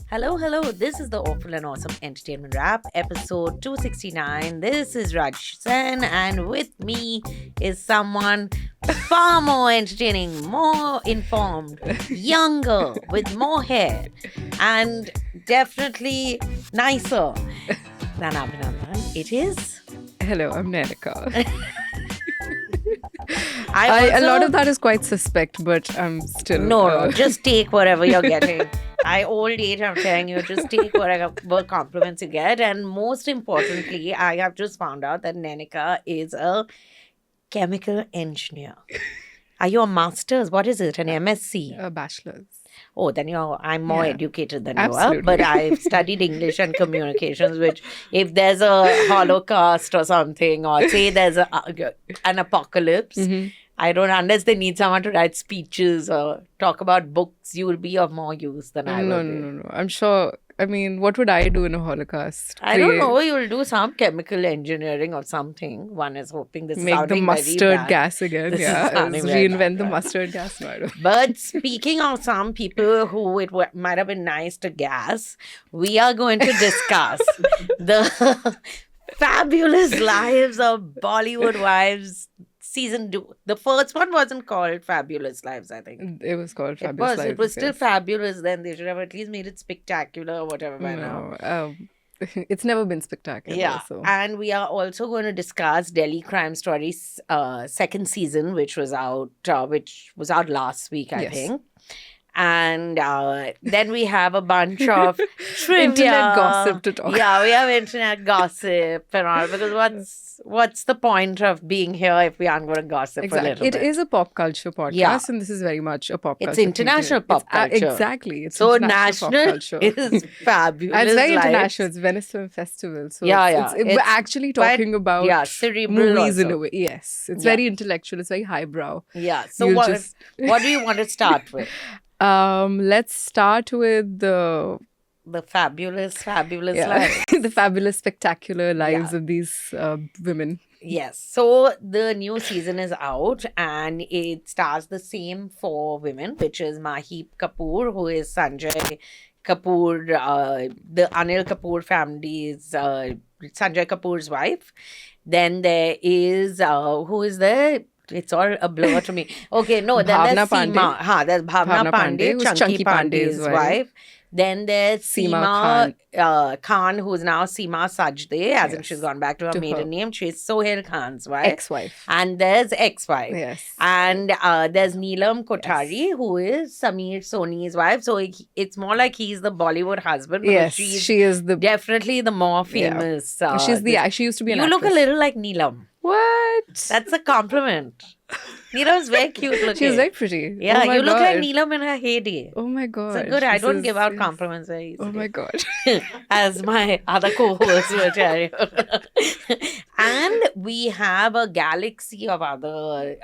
Hello, hello. This is the Awful and Awesome Entertainment Wrap, episode 269. This is Rajyasree, and with me is someone far more entertaining, more informed, younger, with more hair, and definitely nicer than Abhinandan. It is. Hello, I'm Nainika. A lot of that is quite suspect, but I'm still... No, just take whatever you're getting. Old age, I'm telling you, just take whatever compliments you get. And most importantly, I have just found out that Nainika is a chemical engineer. Are you a master's? What is it? An MSc? A bachelor's. Oh, then I'm more educated than you Absolutely. are. But I've studied English and communications, which if there's a Holocaust or something, or say there's an apocalypse, I don't, unless they need someone to write speeches or talk about books, you will be of more use than I will be. No. I'm sure. I mean, what would I do in a Holocaust? I don't know. You'll do some chemical engineering or something. One is hoping this is Make the sounding mustard very bad. gas again. This is Yeah, sounding very reinvent the bad. mustard gas. No, I don't. But speaking of some people who might have been nice to gas, we are going to discuss the fabulous lives of Bollywood wives. Season 2. The first one wasn't called Fabulous Lives, I think. It was called Fabulous Lives. It was still yes. fabulous then. They should have at least made it spectacular or whatever by now. No, it's never been spectacular. Yeah. So. And we are also going to discuss Delhi Crime Stories second season, which was out last week, I Yes. think. And then we have a bunch of trivia. Internet gossip to talk. Yeah, we have internet gossip and all. Because what's the point of being here if we aren't going to gossip a little It bit? is a pop culture podcast, Yeah. and this is very much a pop culture. It's international thing. pop culture. Exactly. It's So international national pop culture. is fabulous. And it's very lives. international. It's Venice Film Festival. So Yeah. we're It's actually quite- talking about cerebral movies in also. a way. Yes. It's Yeah. very intellectual. It's very highbrow. Yeah. So You'll what just- what do you want to start with? Let's start with the Fabulous lives. the fabulous, spectacular lives Yeah. of these women. Yes. So the new season is out and it stars the same four women, which is Mahip Kapoor, who is Sanjay Kapoor, the Anil Kapoor family's, Sanjay Kapoor's wife. Then there is, who is there? It's all a blur to me. Okay, no, then Bhavna there's Seema. There's Bhavna Bhavna Pandey, Pandey, who's Chunky Chunky Pandey's Pandey's wife. Then there's Seema Seema Khan, who's now Seema Sajde, as in Yes. she's gone back to her To maiden her. name. She's Sohail Khan's wife. Ex-wife. And there's ex-wife. Yes. And there's Neelam Kothari, who is Sameer Soni's wife. So it's more like he's the Bollywood husband. because Yes. she's She is the... definitely the more famous. She used to be an You look a actress. little like Neelam. What? That's a compliment. Neelam's very cute looking. She was very pretty. Yeah, Oh my you look like God. Neelam in her heyday. Oh my God. So good. I This don't is- give out is- compliments very easily. Oh my God. As my other co-hosts will tell you. And we have a galaxy of other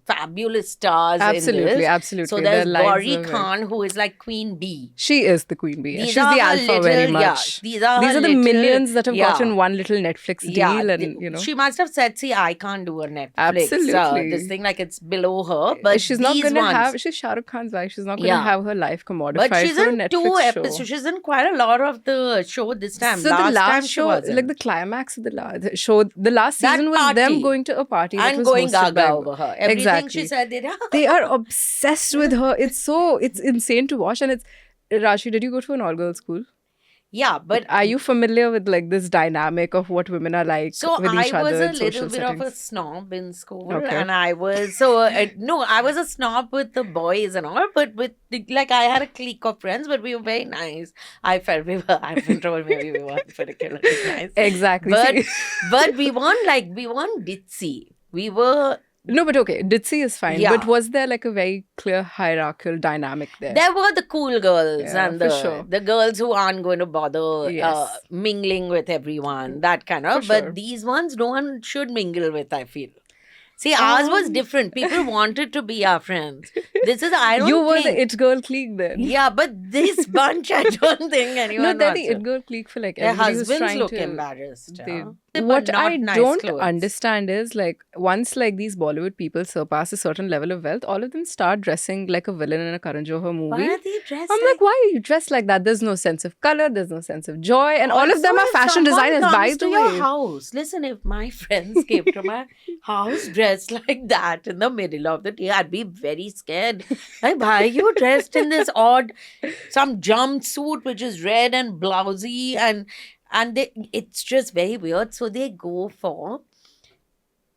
fabulous stars in Absolutely, this. absolutely. So Their there's lives Gauri are very- Khan, who is like Queen Bee. She is the queen bee. These She's are the her alpha very little- yeah, much. these are her the little- millions that have yeah. gotten one little Netflix deal, Yeah, and you know, she must have said, "See, I can't do a Netflix. Absolutely. This thing like it's below her." But she's not these going to ones, have. She's Shah Rukh Khan's wife. She's not going to Yeah. have her life commodified But she's for a in Netflix 2 show. episodes. She's in quite a lot of the show this time. So the time last she show, wasn't. like the climax of the show, the last That season was party. them going to a party that and was going hosted gaga by- over her. Everything Exactly. she said, They are obsessed with her. It's insane to watch, and it's. Rashi, did you go to an all-girls school? yeah, but Are you familiar with like this dynamic of what women are like so with each I was other a in social little bit of a settings? snob in school, Okay. and I was no, I was a snob with the boys and all, but with like I had a clique of friends, but we were very nice. I felt we were. I've been told maybe we weren't particularly nice, Exactly. but See- but we weren't ditzy. We were. No, but okay, ditzy is fine. Yeah. But was there like a very clear hierarchical dynamic there? There were the cool girls Yeah, and for sure. the girls who aren't going to bother Yes. mingling with everyone, that kind of. For But sure. these ones, no one should mingle with, I feel. See, ours was different. People wanted to be our friends. This is, I don't You were think. the it girl clique then. Yeah, but this bunch, I don't think anyone No, they're wants the to. it girl clique for like Their everybody who's husbands trying look to. embarrassed. They, huh? but what not I nice don't clothes. understand is like once like these Bollywood people surpass a certain level of wealth, all of them start dressing like a villain in a Karan Johar movie. Why are they dressed I'm like, why are you dressed like that? There's no sense of color, there's no sense of joy, and all of them Also, are if fashion someone designers. comes By to the your way, house, listen, if my friends came to my house dressed like that in the middle of the day, I'd be very scared. Like, why are you dressed in this odd, some jumpsuit which is red and blousy, and it's just very weird. So they go for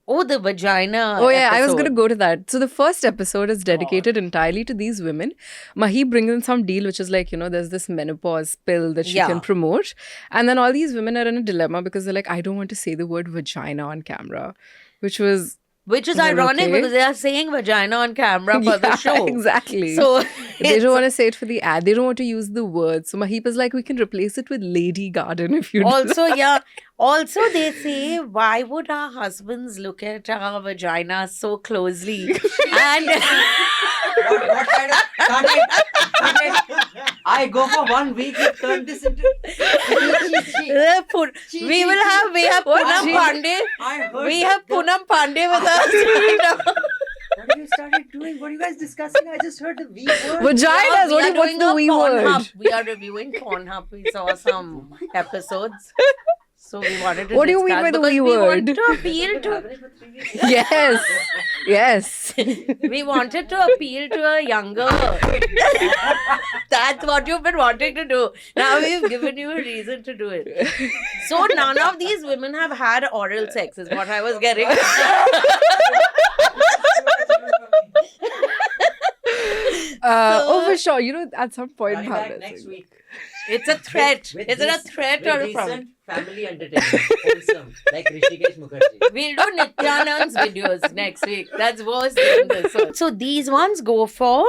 the vagina. oh yeah, I was gonna episode. go to that. So the first episode is dedicated entirely to these women. Mahi brings in some deal, which is like, there's this menopause pill that she Yeah. can promote. And then all these women are in a dilemma because they're like, I don't want to say the word vagina on camera. Which is Which is well, ironic okay. because they are saying vagina on camera for the show. Exactly. So they don't want to say it for the ad. They don't want to use the word. So Maheep is like, we can replace it with Lady Garden if you also, yeah. Also, they say, why would our husbands look at our vagina so closely? And What kind of I go for 1 week, you turn this into we have Poonam Pandey. I heard We have Poonam Pandey with us right now. What have you started doing? What are you guys discussing? I just heard the V word. Vaginas. We are What's doing the a wee word? Pornhub. We are reviewing Pornhub. We saw some episodes. So we wanted to What do you mean discuss by the because wee we word? want to appeal to Yes. Yes. we wanted to appeal to a younger. That's what you've been wanting to do. Now we've given you a reason to do it. So none of these women have had oral sex, is what I was getting. For sure. At some point, I'll be Bhavna back next said- week. It's a threat. With Is it a this- threat with or a decent promise? family entertainment. Wholesome. Like Rishikesh Mukherjee. We'll do Nityanand's videos next week. That's worse than this one. So these ones go for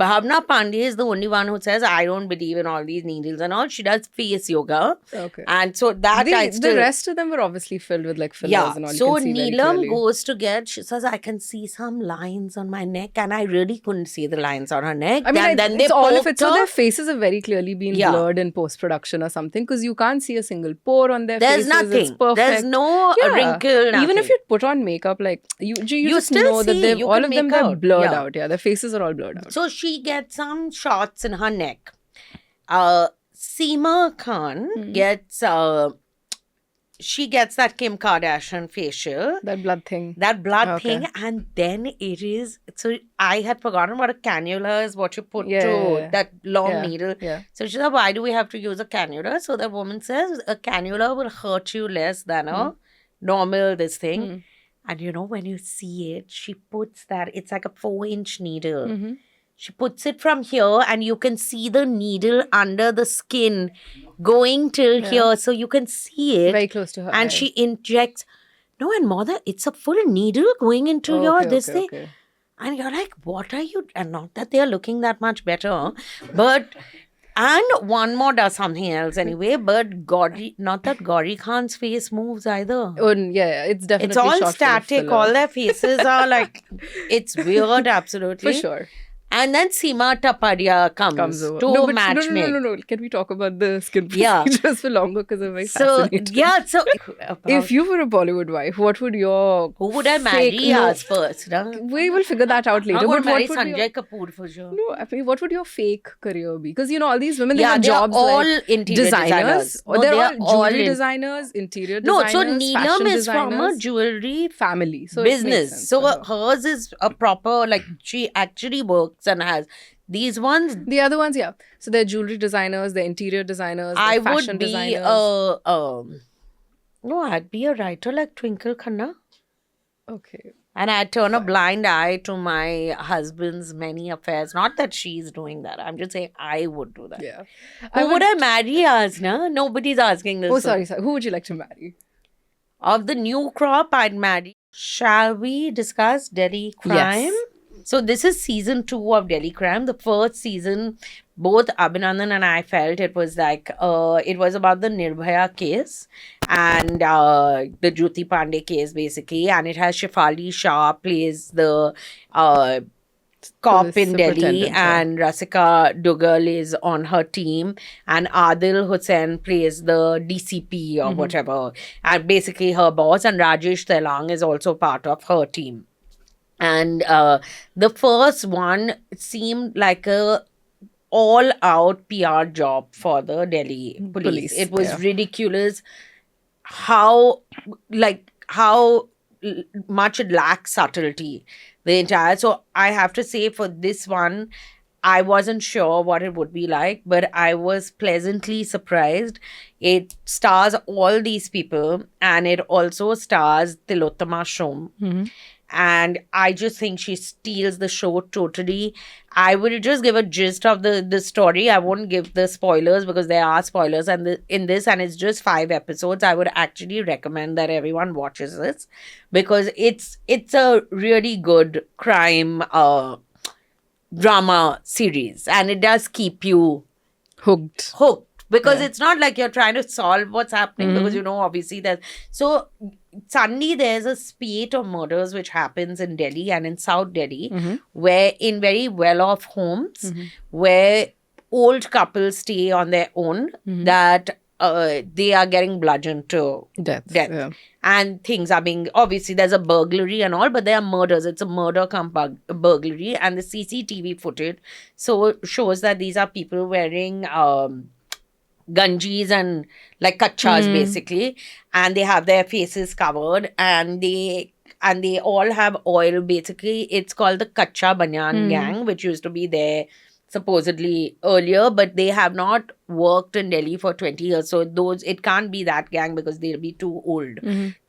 Bhavna Pandey is the only one who says, I don't believe in all these needles and all. She does face yoga. Okay. And so that I The still... rest of them were obviously filled with like fillers Yeah, and all. You so can see very Neelam clearly. goes to get, she says, I can see some lines on my neck, and I really couldn't see the lines on her neck. I mean, and then they it's all of poked it. So her. their faces have very clearly been Yeah. blurred in post-production or something because you can't see a single pore on their There's faces. It's nothing. perfect. There's no Yeah. wrinkle, nothing. Even if you put on makeup, like you just still know that see, they've you all can of them make they're out. blurred Yeah. out. Yeah, their faces are all blurred out. So she gets some shots in her neck. Seema Khan gets she gets that Kim Kardashian facial, That blood thing. that blood Okay. thing, and then it is. So I had forgotten what a cannula is. What you put Yeah, to yeah, yeah. that long Yeah, needle. yeah. So she said, why do we have to use a cannula? So the woman says a cannula will hurt you less than a normal this thing. And when you see it, she puts that, it's like a 4-inch needle. Mm-hmm. She puts it from here and you can see the needle under the skin going till here. So you can see it. Very close to her. And eye. she injects. No, and mother, it's a full needle going into your Okay, this okay, thing. okay. And you're like, what are you? And not that they're looking that much better, but. And one more does something else anyway, but not that Gauri Khan's face moves either. Oh, yeah, it's definitely It's all shot full of static. filler. All their faces are like, it's weird, absolutely. For sure. And then Seema Taparia comes Over. to but match make. no. Can we talk about the skin Yeah. procedures for longer because I'm very So, fascinated. yeah, so If you were a Bollywood wife, what would your who would I marry fake- no, as first? Huh? We will figure that out later. I'm going But to marry what would Sanjay your, Kapoor for sure. no, I mean, what would your fake career be? Because all these women, they Yeah, have they are jobs all like interior designers. or No, they're they all are jewelry in- designers, interior No, designers, so Neelam fashion is from a designers, jewelry family. So it makes business. sense So for her. hers is a proper, like, she actually works and has these ones. The other ones, yeah. So they're jewelry designers, they're interior designers, I they're fashion would be designers. no, I'd be a writer like Twinkle Khanna. Okay. And I'd turn a blind eye to my husband's many affairs. Not that she's doing that. I'm just saying I would do that. Yeah. Who would I marry as, no? Nobody's asking this. Oh, sorry. Who would you like to marry? Of the new crop, I'd marry. Shall we discuss Delhi crime? Yes. So this is season 2 of Delhi Crime. The first season, both Abhinandan and I felt it was like, it was about the Nirbhaya case and the Jyoti Pandey case basically. And it has Shefali Shah plays the cop Police in Delhi, superintendent, yeah. and Rasika Dugal is on her team, and Adil Hussain plays the DCP or whatever, and basically her boss, and Rajesh Telang is also part of her team. And the first one seemed like a all-out PR job for the Delhi police. It was yeah. ridiculous how much it lacks subtlety, the entire. So I have to say, for this one, I wasn't sure what it would be like, but I was pleasantly surprised. It stars all these people, and it also stars Tilottama Shom. And I just think she steals the show totally. I will just give a gist of the story. I won't give the spoilers because there are spoilers in this, and it's just 5 episodes. I would actually recommend that everyone watches this because it's a really good crime drama series, and it does keep you Hooked. because Yeah. it's not like you're trying to solve what's happening because obviously suddenly there's a spate of murders which happens in Delhi and in South Delhi, where in very well-off homes where old couples stay on their own, that they are getting bludgeoned to Death. death. Yeah. And things are being, obviously there's a burglary and all, but there are murders. It's a murder cum burglary, and the CCTV footage shows that these are people wearing ganjis and like kachas basically, and they have their faces covered, and they all have oil. Basically, it's called the Kacha Banyan gang, which used to be there supposedly earlier, but they have not worked in Delhi for 20 years. So it can't be that gang because they'll be too old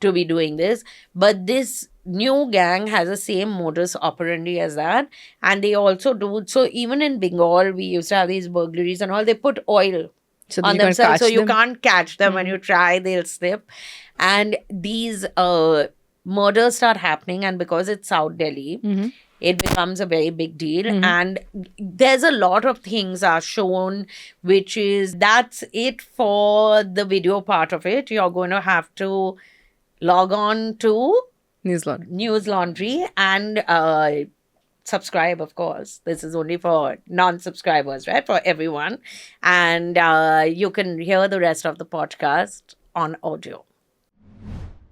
to be doing this. But this new gang has the same modus operandi as that, and they also do. So even in Bengal, we used to have these burglaries and all. They put oil So on you can't themselves, catch so you them. can't catch them. When you try, they'll slip. And these murders start happening, and because it's South Delhi, it becomes a very big deal. And there's a lot of things are shown, that's it for the video part of it. You're going to have to log on to Newslaundry. News Laundry and subscribe, of course. This is only for non-subscribers, right? For everyone. And you can hear the rest of the podcast on audio.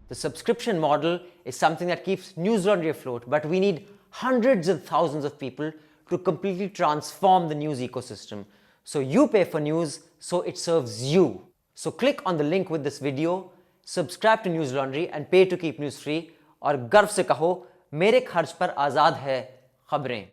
The subscription model is something that keeps News Laundry afloat, but we need hundreds and thousands of people to completely transform the news ecosystem. So you pay for news, so it serves you. So click on the link with this video, subscribe to News Laundry and pay to keep news free, और गर्व से कहो मेरे खर्च पर आज़ाद है खबरें.